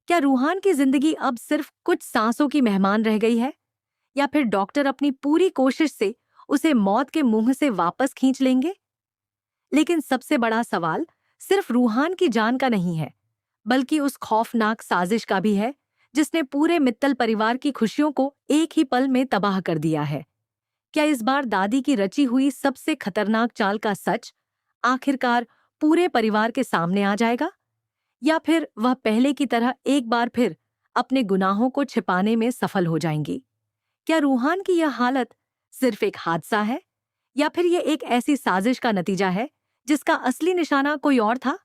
क्या रूहान की जिंदगी अब सिर्फ कुछ सांसों की मेहमान रह गई है, या फिर डॉक्टर अपनी पूरी कोशिश से उसे मौत के मुंह से वापस खींच लेंगे? लेकिन सबसे बड़ा सवाल सिर्फ रूहान की जान का नहीं है, बल्कि उस खौफनाक साजिश का भी है जिसने पूरे मित्तल परिवार की खुशियों को एक ही पल में तबाह कर दिया है। क्या इस बार दादी की रची हुई सबसे खतरनाक चाल का सच आखिरकार पूरे परिवार के सामने आ जाएगा, या फिर वह पहले की तरह एक बार फिर अपने गुनाहों को छिपाने में सफल हो जाएंगी? क्या रूहान की यह हालत सिर्फ एक हादसा है, या फिर यह एक ऐसी साजिश का नतीजा है जिसका असली निशाना कोई और था?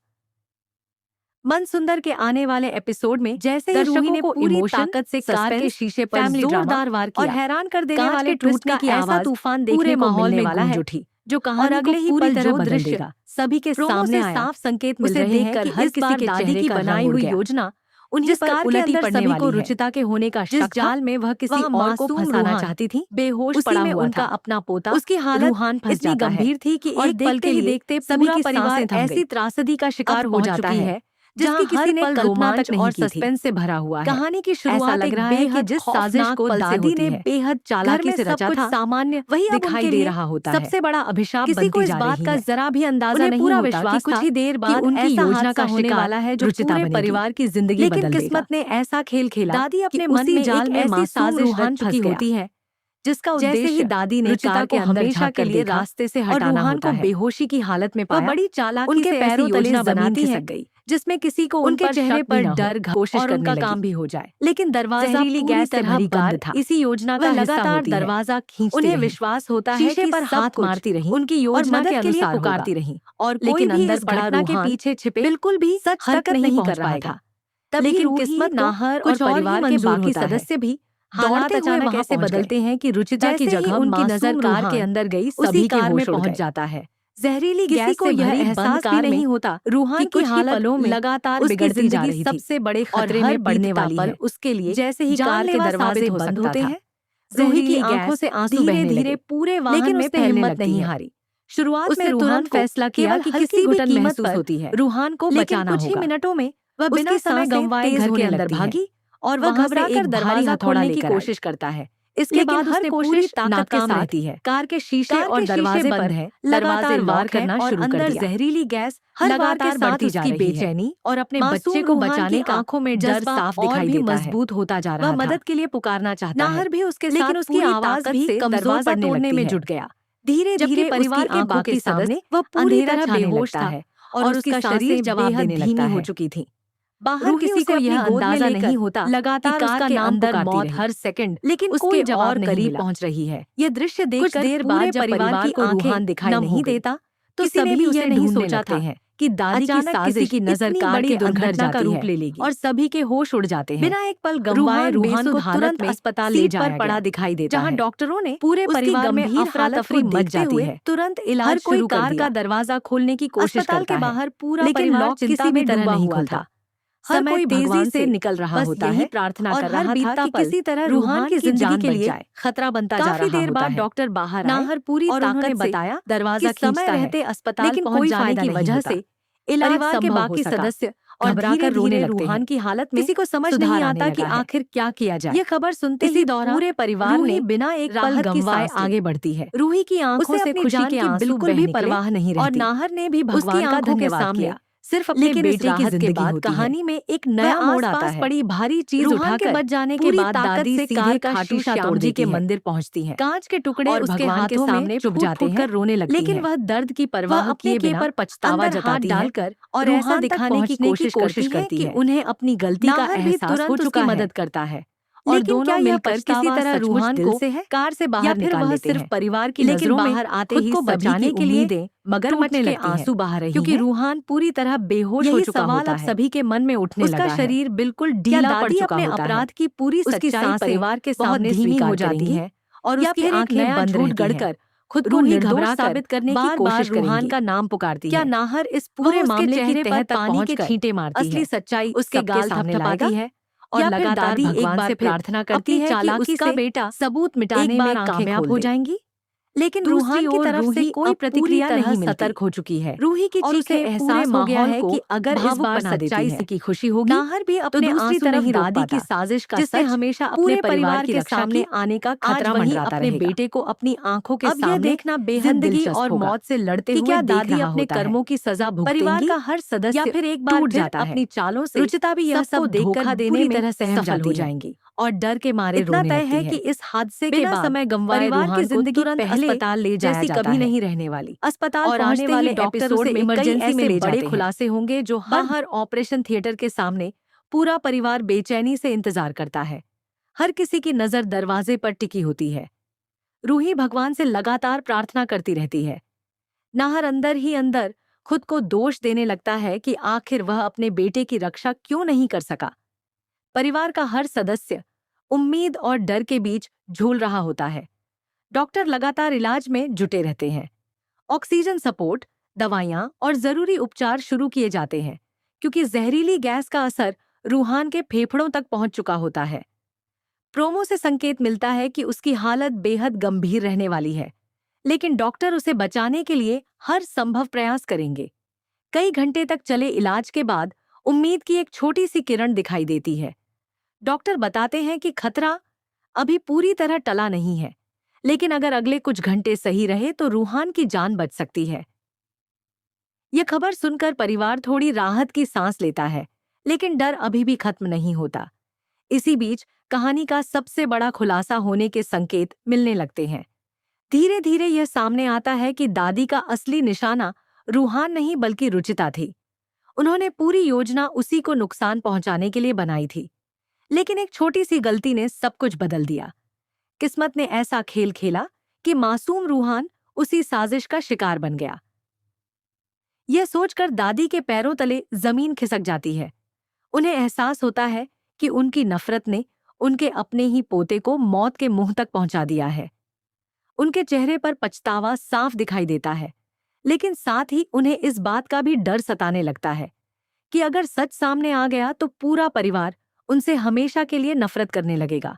मन सुंदर के आने वाले एपिसोड में जैसे ही रूही ने पूरी ताकत से कार के शीशे पर जोरदार वार किया और हैरान कर देने वाले टूटने की ऐसा तूफान देखने को मिलने वाला है जो कहानी अगले ही पल जो दृश्य सभी के सामने साफ संकेत मिल रहे हैं कि हर किसी के दादी की बनाई हुई योजना उन्हीं पर उलटी पड़ने वाली है। रुचिता के होने का जिस जाल में वह किसी और को फंसाना चाहती थी, बेहोश पड़ा हुआ उनका अपना पोता, उसकी हालत इतनी गंभीर थी कि एक पल के लिए देखते सभी का परिवार ऐसी त्रासदी का शिकार हो जाता है जिसकी किसी ने कल्पना तक और सस्पेंस से भरा हुआ है। कहानी की शुरुआत लग रहा है कि जिस साजिश को दादी ने बेहद चालाकी से रचा था, सामान्य वही दिखाई दे रहा होता है। सबसे बड़ा अभिशाप किसी को इस बात का जरा भी अंदाजा नहीं होता विश्वास कुछ ही देर बाद उनकी योजना का होने वाला है जो पूरे परिवार की जिंदगी बदल देगा। लेकिन किस्मत ने ऐसा खेल खेला, दादी अपने मन में जाल में ऐसी साजिश रच चुकी होती है जिसका उद्देश्य ही दादी ने कार को हमेशा के लिए रास्ते से हटाना होता है। बेहोशी की हालत में पाया, बड़ी चालाकी उनके पैरों तले जमीन खिसक गई, जिसमें किसी को उनके चेहरे पर डर कोशिश और उनका काम भी हो जाए। लेकिन दरवाजा पूरी तरह बंद था। इसी योजना का लगातार दरवाजा खींचती उन्हें विश्वास होता है कि पर हाथ मारती रही, उनकी योजना के अनुसार पुकारती रही, और लेकिन अंदर घटना के पीछे छिपे बिल्कुल भी सच हरकत नहीं कर पाया था। तभी किस्मत, नाहर और परिवार के बाकी सदस्य भी हालात अचानक ऐसे बदलते हैं कि रुचिता की जगह उनकी नजर कार के अंदर गई सभी कार में पहुंच जाता है। जहरीली गैस को यह एहसास भी नहीं होता रूहान की हालत लगातार बिगड़ती जा रही थी। सबसे बड़े खतरे में पड़ने वाली है उसके लिए। जैसे ही कार के दरवाजे बंद होते हैं, रूही की आंखों से आंसू बहने लगे, पूरे वाहन में हिम्मत नहीं हारी। शुरुआत में तुरंत फैसला किया कि किसी भी कीमत पर रूहान को बचाना होगा। कुछ ही मिनटों में वह बिना समय गंवाए घर के अंदर भागी और वह घबराकर दरवाजा खोलने की कोशिश करता है। इसके बाद उसने पूरी ताकत के साथ रहती है। कार के शीशे और दरवाजे बंद है, लगातार वार करना शुरू कर दिया। जहरीली गैस लगातार बढ़ती जा रही है। बेचैनी और अपने बच्चे को बचाने की आंखों में डर साफ दिखाई देता है। मजबूत होता जा रहा है। वह मदद के लिए पुकारना चाहता है, नाहर भी उसके साथ, लेकिन उसकी आवाज भी दरवाजा तोड़ने में जुट गया। धीरे धीरे परिवार के बाकी सदस्य वह पूरी तरह बेहोश था और उसका शरीर जवाब देने लगता हो चुकी थी। बाहर किसी को यह अंदाजा नहीं होता लगातार कार के अंदर मौत हर सेकंड, लेकिन उसके और करीब पहुंच रही है। यह दृश्य देखकर देर बाद जब परिवार को रूहान दिखाई नहीं देता तो सभी भी यह नहीं सोचा था कि दादी की साजिश की नजर कार के दुर्घटना का रूप ले लेगी और सभी के होश उड़ जाते हैं। बिना एक पल गंवाए रूहान को तुरंत अस्पताल ले जाया पड़ा दिखाई देता है, जहां डॉक्टरों ने पूरे परिवार में अफरा तफरी मच जाती है। तुरंत इलाज शुरू कर दिया। कार का दरवाजा खोलने की कोशिश करता है, बाहर पूरा परिवार चिंता में डूबा हुआ था। समय तेजी से निकल रहा होता है, प्रार्थना कर रहा था कि किसी तरह रूहान की जिंदगी के लिए खतरा बनता जा रहा होता है। काफी देर बाद डॉक्टर बाहर आए, नाहर पूरी ताकत से बताया दरवाजा खींचता है, अस्पताल लेकिन कोई फायदा की वजह से परिवार के बाकी सदस्य और घबराकर रोने लगते हैं। रूहान की हालत में किसी को समझ नहीं आता कि आखिर क्या किया जाए। ये खबर सुनते ही पूरे परिवार ने बिना एक पल गंवाए आगे बढ़ती है। रूही की आंखों से खुशी के आंसू बिल्कुल भी परवाह नहीं रहती और नाहर ने भी भगवान का धन्यवाद किया। सिर्फ अपने बेटे की जिंदगी होती है। कहानी में एक नया मोड़ आता है। पड़ी भारी चीज उठाकर बच जाने के बाद दादी सीधे खाटू श्याम जी के मंदिर पहुंचती है। कांच के टुकड़े उसके हाथ के सामने चुप जाते हैं, रोने लगती है। लेकिन वह दर्द की परवाह किए बिना पर पछतावा जताती है डालकर और ऐसा दिखाने की कोशिश करती है उन्हें अपनी गलती का एहसास हो चुका, मदद करता है और दोनों मिलकर किसी तरह रूहान को कार से बाहर निकाल लेते हैं। सिर्फ परिवार की नजरों में बाहर आते ही बचाने के लिए दे मगर मुझे के आंसू बहा रही क्योंकि रूहान पूरी तरह बेहोश हो चुका होता है। अब सभी के मन में उठने लगा है। उसका शरीर बिल्कुल ढीला पड़ चुका होता है। अपराध की पूरी सच्चाई परिवार के सामने धीमी हो जाती है और उसकी आंखें बंद रहती गड़कर खुद को निर्दोष साबित करने की कोशिश रूहान का नाम पुकारती है। क्या नाहर इस पूरे मामले की तह तक पानी के छींटे मारती है, असली सच्चाई उसके गाल थपथपाती है और लगातार एक बार से प्रार्थना करती है कि उसका बेटा सबूत मिटाने में कामयाब हो जाएंगी। लेकिन दूसरी रूहान की ओर तरफ से रूही कोई अब प्रतिक्रिया पूरी तरह नहीं मिलती। सतर्क हो चुकी है। रूही की और उसे चीखें एहसास पूरे हो गया माहौल है को कि अगर इस भावुक बार बना देती सच्चाई है। से की खुशी होगी नाहर भी तो अपने दूसरी आंसू तरफ नहीं रोक दादी की पाता, साजिश का जिससे सच हमेशा पूरे अपने परिवार के के रक्षा सामने की। आने का आज खतरा वही मंडराता अपने रहेगा। बेटे को अपनी आंखों के अब यह सामने देखना बेहद जिंदगी दिलचस्प और होगा मौत से लड़ते कि हुए क्या देख दादी रहा अपने होता है। कर्मों की सजा परिवार भुगतेंगी का हर या सदस्य फिर एक बार टूट फिर जाता है। अपनी चालों से रुचिता भी यह सबको सब देखकर धोखा देने पूरी में तरह सहम सफल हो जाती है जाएंगी। और डर के मारे इतना रोने तय लगती है है। कि इस हादसे के बिना बाद समय गंवाए परिवार की रूहान को जिंदगी तुरंत पहले अस्पताल ले जाया जैसी जाता कभी है। नहीं रहने वाली। अस्पताल और आने पहुंचते ही वाले डॉक्टर एपिसोड उसे में कई इमरजेंसी में ऐसे ले बड़े जाते हैं। खुलासे होंगे जो हर ऑपरेशन थिएटर के सामने पूरा परिवार बेचैनी से इंतजार करता है। हर किसी की नजर दरवाजे पर टिकी होती है। रूही भगवान से लगातार प्रार्थना करती रहती है। नाहर अंदर ही अंदर खुद को दोष देने लगता है कि आखिर वह अपने बेटे की रक्षा क्यों नहीं कर सका। परिवार का हर सदस्य उम्मीद और डर के बीच झूल रहा होता है। डॉक्टर लगातार इलाज में जुटे रहते हैं। ऑक्सीजन सपोर्ट, दवाइयां और जरूरी उपचार शुरू किए जाते हैं क्योंकि जहरीली गैस का असर रूहान के फेफड़ों तक पहुंच चुका होता है। प्रोमो से संकेत मिलता है कि उसकी हालत बेहद गंभीर रहने वाली है, लेकिन डॉक्टर उसे बचाने के लिए हर संभव प्रयास करेंगे। कई घंटे तक चले इलाज के बाद उम्मीद की एक छोटी सी किरण दिखाई देती है। डॉक्टर बताते हैं कि खतरा अभी पूरी तरह टला नहीं है, लेकिन अगर अगले कुछ घंटे सही रहे तो रूहान की जान बच सकती है। यह खबर सुनकर परिवार थोड़ी राहत की सांस लेता है, लेकिन डर अभी भी खत्म नहीं होता। इसी बीच कहानी का सबसे बड़ा खुलासा होने के संकेत मिलने लगते हैं। धीरे धीरे यह सामने आता है कि दादी का असली निशाना रूहान नहीं बल्कि रुचिता थी। उन्होंने पूरी योजना उसी को नुकसान पहुंचाने के लिए बनाई थी, लेकिन एक छोटी सी गलती ने सब कुछ बदल दिया। किस्मत ने ऐसा खेल खेला कि मासूम रूहान उसी साजिश का शिकार बन गया। यह सोचकर दादी के पैरों तले जमीन खिसक जाती है। उन्हें एहसास होता है कि उनकी नफरत ने उनके अपने ही पोते को मौत के मुंह तक पहुंचा दिया है। उनके चेहरे पर पछतावा साफ दिखाई देता है, लेकिन साथ ही उन्हें इस बात का भी डर सताने लगता है कि अगर सच सामने आ गया तो पूरा परिवार उनसे हमेशा के लिए नफरत करने लगेगा।